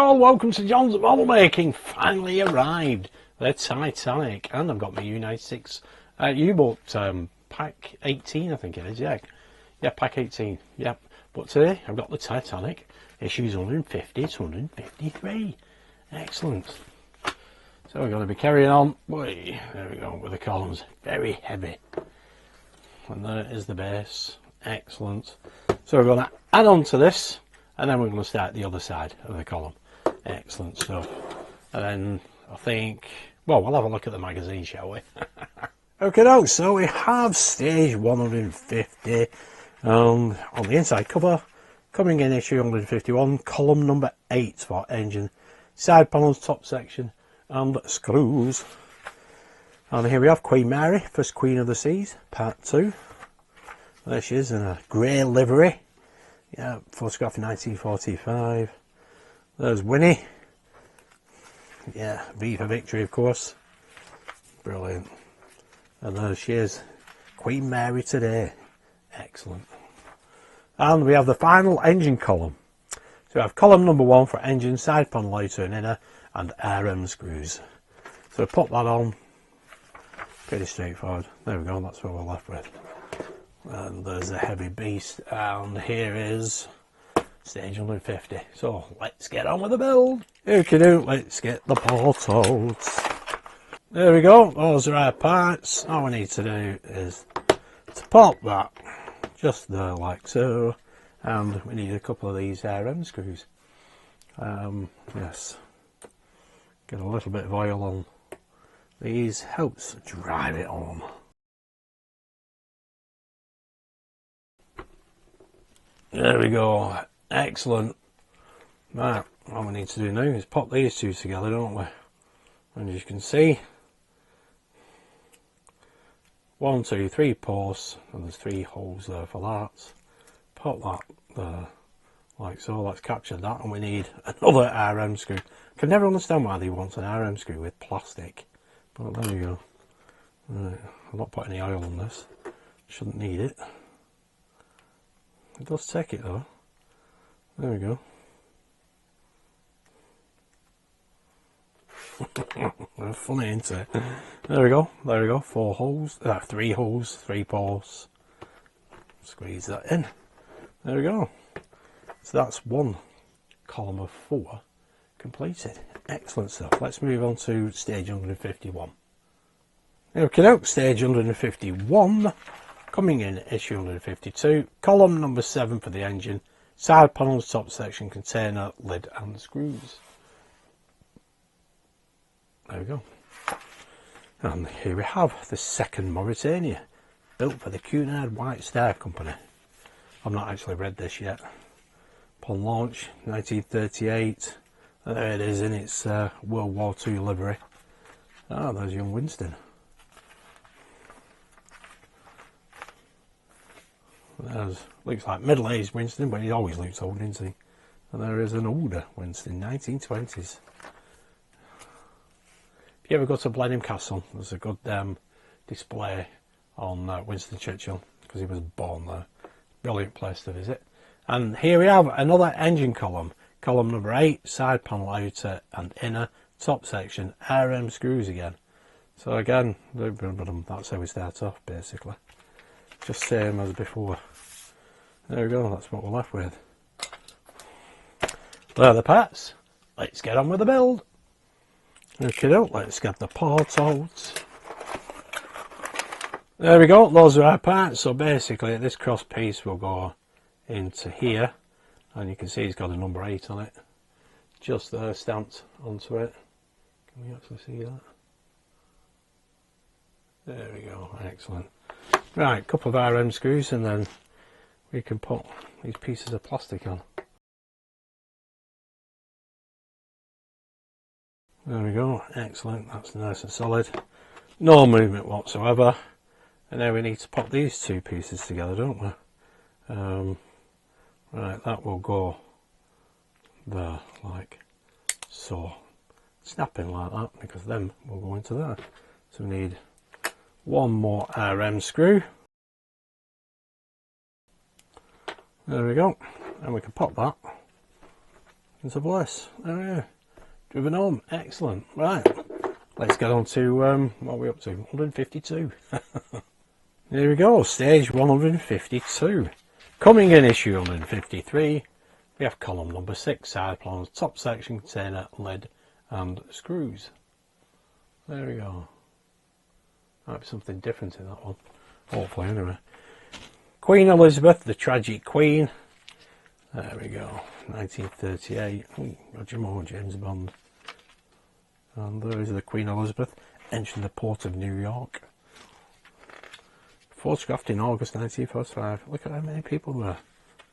all, welcome to John's Model Making. Finally arrived, the Titanic, and I've got my U-96 U-boat pack 18, I think it is, yeah, pack 18, yep. But today I've got the Titanic, issues 150 to 153, excellent. So we're going to be carrying on, boy, there we go, with the columns, very heavy. And there is the base, excellent. So we're going to add on to this, and then we're going to start the other side of the column. Excellent stuff. And then I think, well, we'll have a look at the magazine, shall we? Okay, so we have stage 150 on the inside cover, coming in issue 151, column number 8 for engine, side panels, top section, and screws. And here we have Queen Mary, first Queen of the Seas, part 2. There she is in a grey livery. Yeah, photograph in 1945. There's Winnie. Yeah, V for victory, of course. Brilliant. And there she is, Queen Mary today. Excellent. And we have the final engine column. So we have column number 1 for engine, side panel outer and inner, and RM screws. So put that on. Pretty straightforward. There we go, that's what we're left with. And there's a heavy beast, and here is stage 150. So let's get on with the build. Okay, let's get the parts out. There we go, those are our parts. All we need to do is to pop that just there like so, and we need a couple of these RM screws. Yes, get a little bit of oil on these, helps drive it on. There we go, excellent. Right, all we need to do now is pop these two together, don't we? And as you can see, 1, 2, 3 posts, and there's 3 holes there for that. Pop that there, like so. Let's capture that, and we need another RM screw. Can never understand why they want an RM screw with plastic, but there we go. Right, I'm not putting any oil on this. Shouldn't need it. It does take it though. There we go. Funny, isn't it? There we go. 4 holes. 3 holes, 3 posts. Squeeze that in. There we go. So that's one column of 4 completed. Excellent stuff. Let's move on to stage 151. Okay, stage 151. Coming in issue 152, column number 7 for the engine, side panels, top section, container, lid and screws. There we go. And here we have the second Mauritania, built for the Cunard White Star Company. I've not actually read this yet. Upon launch, 1938, and there it is in its World War II livery. Ah, there's young Winston. Looks like middle-aged Winston, but he always looks old, doesn't he? And there is an older Winston, 1920s. If you ever go to Blenheim Castle, there's a good display on Winston Churchill, because he was born there. Brilliant place to visit. And here we have another engine column. Column number 8, side panel outer and inner, top section, RM screws again. So again, that's how we start off, basically. Just same as before. There we go, that's what we're left with. There are the parts. Let's get on with the build. Okay, let's get the parts out. There we go, those are our parts. So basically this cross piece will go into here, and you can see it's got a number 8 on it. Just there, stamped onto it. Can we actually see that? There we go, excellent. Right, couple of RM screws, and then we can put these pieces of plastic on. There we go, excellent, that's nice and solid. No movement whatsoever. And now we need to put these 2 pieces together, don't we? Right, that will go there, like so. Snapping like that, because then we'll go into there. So we need 1 more RM screw. There we go, and we can pop that It's a bliss. There we are. Driven home. Excellent. Right. Let's get on to what are we up to? 152. There we go. Stage 152. Coming in issue 153. We have column number 6, side panels, top section, container, lid, and screws. There we go. Might be something different in that one. Hopefully, anyway. Queen Elizabeth, the tragic queen. There we go. 1938. Oh, Roger Moore, James Bond. And there is the Queen Elizabeth entering the port of New York. Photographed in August 1945. Look at how many people were.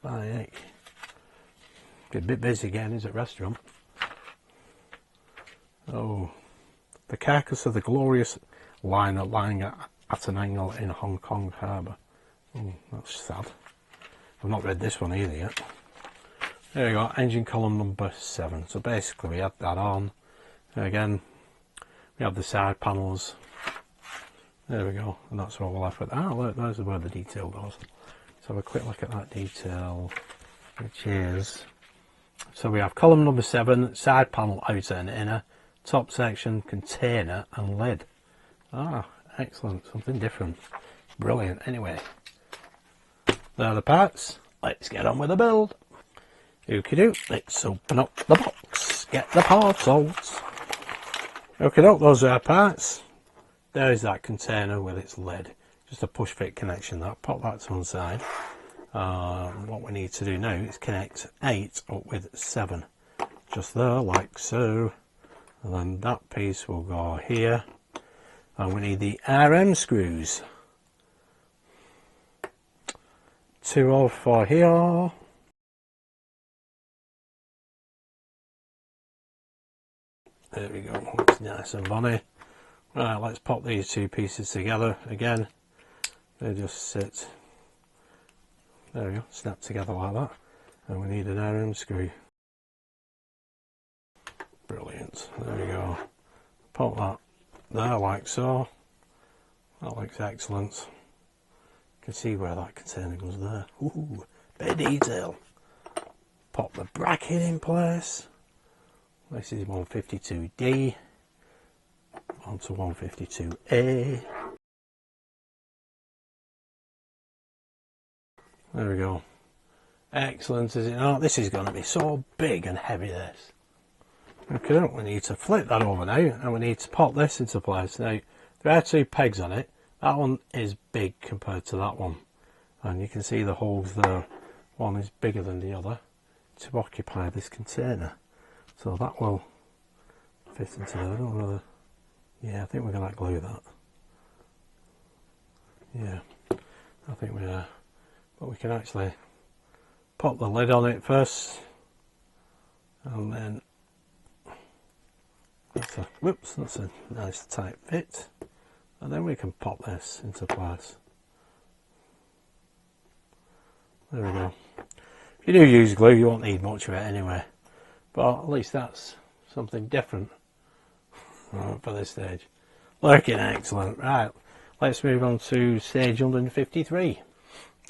My heck. A bit busy again, is it, restaurant? Oh, the carcass of the glorious liner lying at an angle in Hong Kong harbour. Oh, that's sad. I've not read this one either yet. There we go, engine column number 7. So basically we had that on. Again, we have the side panels. There we go, and that's what we're left with. Ah, look, there's where the detail goes. Let's have a quick look at that detail, which is... So we have column number 7, side panel, outer and inner, top section, container and lid. Ah, excellent, something different. Brilliant. Anyway, there are the parts. Let's get on with the build. Okie doke, let's open up the box, get the parts out. Okie doke, those are our parts. There is that container with its lid. Just a push fit connection, that. Pop that to one side. What we need to do now is connect 8 up with 7, just there, like so, and then that piece will go here, and we need the RM screws, 2 off for here, there we go, looks nice and bonny. Right, let's pop these 2 pieces together again. They just sit. There we go, snap together like that, and we need an RM screw. Brilliant, there we go. Pop that there like so. That looks excellent. You can see where that container goes there. Ooh, bit of detail. Pop the bracket in place. This is 152D onto 152A. There we go. Excellent, is it not? This is going to be so big and heavy, this. Okay, we need to flip that over now, and we need to pop this into place. Now, there are 2 pegs on it. That one is big compared to that one. And you can see the holes there. One is bigger than the other to occupy this container. So that will fit into there. I don't know whether... Yeah, I think we're going to glue that. Yeah, I think we are. But we can actually pop the lid on it first, and then that's a nice tight fit, and then we can pop this into place. There we go. If you do use glue, you won't need much of it anyway, but at least that's something different for this stage. Looking excellent. Right, let's move on to stage 153.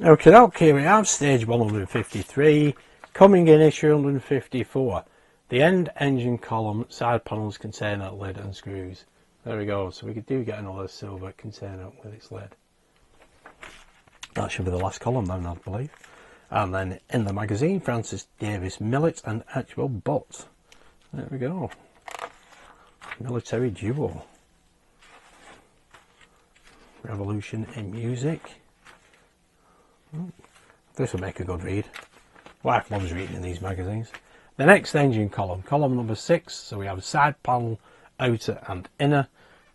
Okay, here we have stage 153, coming in issue 154. The end engine column, side panels, container, lid and screws. There we go, so we do get another silver container with its lid. That should be the last column then, I believe. And then in the magazine, Francis Davis Millet and Archibald Butt. There we go. Military duo. Revolution in music. This will make a good read. Wife loves reading these magazines. The next engine column, column number 6. So we have side panel, outer and inner,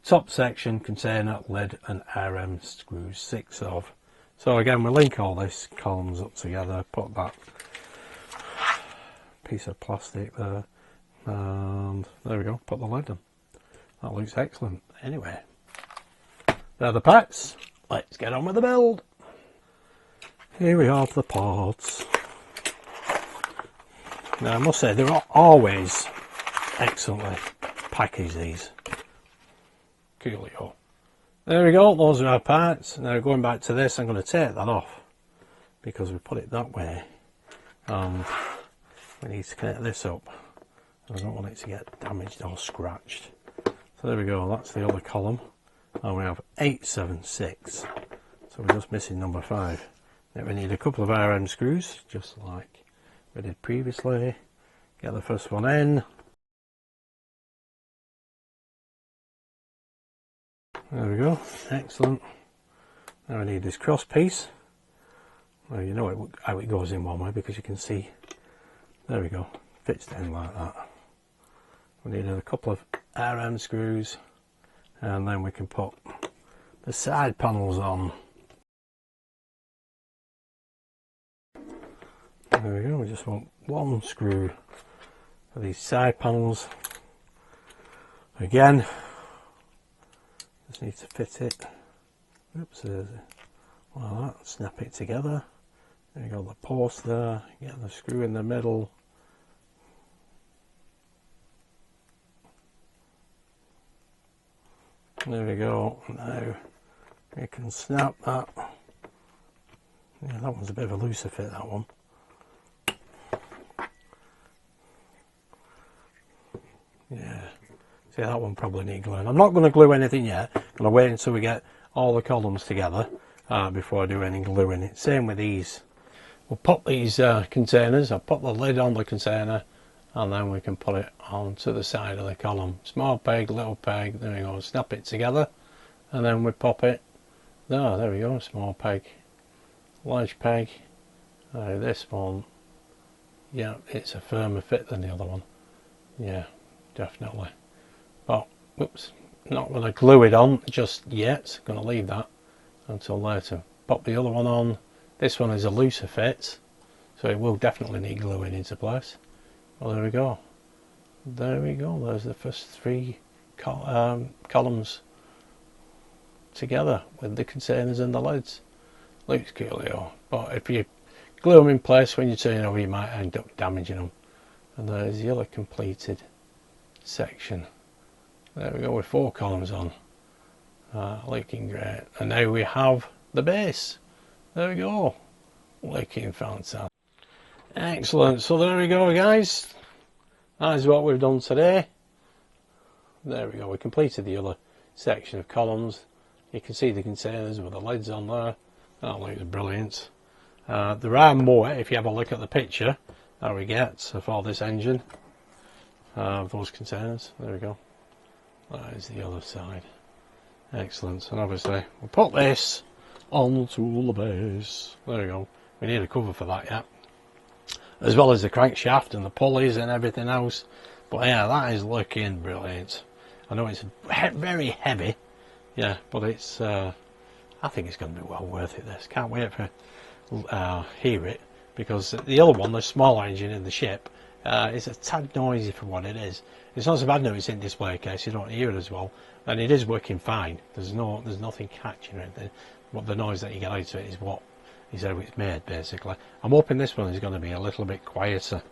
top section, container, lid and RM screws, 6 of. So again, we'll link all this columns up together, put that piece of plastic there, and there we go, put the lid on. That looks excellent. Anyway, there are the parts. Let's get on with the build. Here we have the parts. Now I must say, they're not always excellently packaged, these. Coolio. There we go, those are our parts. Now going back to this, I'm going to take that off because we put it that way. And we need to connect this up. I don't want it to get damaged or scratched. So there we go, that's the other column. And we have 876. So we're just missing number 5. Then we need a couple of RM screws, just like we did previously. Get the first one in. There we go, excellent. Now we need this cross piece. Well, you know how it goes in one way because you can see, there we go, fits in like that. We need a couple of RM screws and then we can put the side panels on. There we go, we just want one screw for these side panels. Again, just need to fit it. Oops, there's like that, snap it together. There you go, the post there, get the screw in the middle. There we go, now we can snap that. Yeah, that one's a bit of a looser fit, that one. Yeah, see, that one probably needs gluing. I'm not going to glue anything yet. I'm going to wait until we get all the columns together before I do any gluing. It's same with these. We'll pop these containers. I'll put the lid on the container and then we can put it onto the side of the column. Small peg, little peg, there we go, snap it together and then we pop it. There we go, small peg, large peg. This one, yeah, it's a firmer fit than the other one. Yeah, definitely. But, whoops, not going to glue it on just yet. Going to leave that until later. Pop the other one on. This one is a looser fit, so it will definitely need gluing into place. Well, there we go. There we go. There's the first 3 columns together with the containers and the lids. Looks coolio. But if you glue them in place when you turn over, you might end up damaging them. And there's the other completed section. There we go with 4 columns on. Looking great. And now we have the base. There we go. Looking fantastic. Excellent. So there we go, guys. That is what we've done today. There we go. We completed the other section of columns. You can see the containers with the lids on there. That looks brilliant. There are more if you have a look at the picture that we get for this engine. Those containers. There we go. That is the other side. Excellent. And obviously we'll put this onto the base. There we go. We need a cover for that yet, as well as the crankshaft and the pulleys and everything else. But yeah, that is looking brilliant. I know it's very heavy, yeah, but it's I think it's going to be well worth it. This can't wait for hear it, because the other one, the smaller engine in the ship, is a tad noisy for what it is. It's not so bad now it's in display case, you don't hear it as well, and it is working fine. There's nothing catching it. What the noise that you get out of it is what he said it's made, basically. I'm hoping this one is going to be a little bit quieter,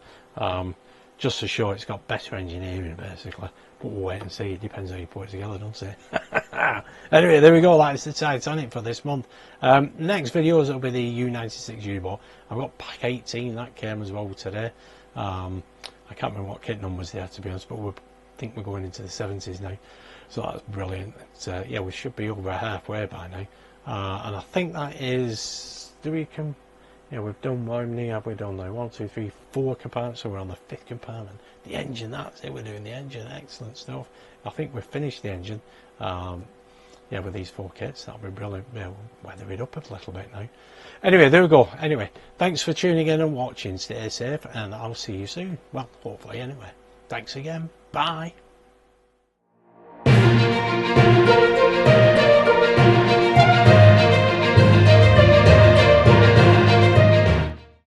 just to show it's got better engineering, basically. But we'll wait and see. It depends how you put it together, doesn't it? Anyway, there we go. That's the Titanic for this month. Next videos will be the U-96 U-boat. I've got pack 18 that came as well today. I can't remember what kit numbers they are, to be honest, but I think we're going into the 70s now, so that's brilliant. Yeah, we should be over halfway by now. And I think that is, yeah, we've done, how many have we done now? 1, 2, 3, 4 compartments, so we're on the 5th compartment. The engine, that's it, we're doing the engine, excellent stuff. I think we've finished the engine, yeah, with these 4 kits. That'll be brilliant. Yeah, we'll weather it up a little bit now. Anyway, there we go. Anyway, thanks for tuning in and watching. Stay safe, and I'll see you soon. Well, hopefully anyway. Thanks again. Bye.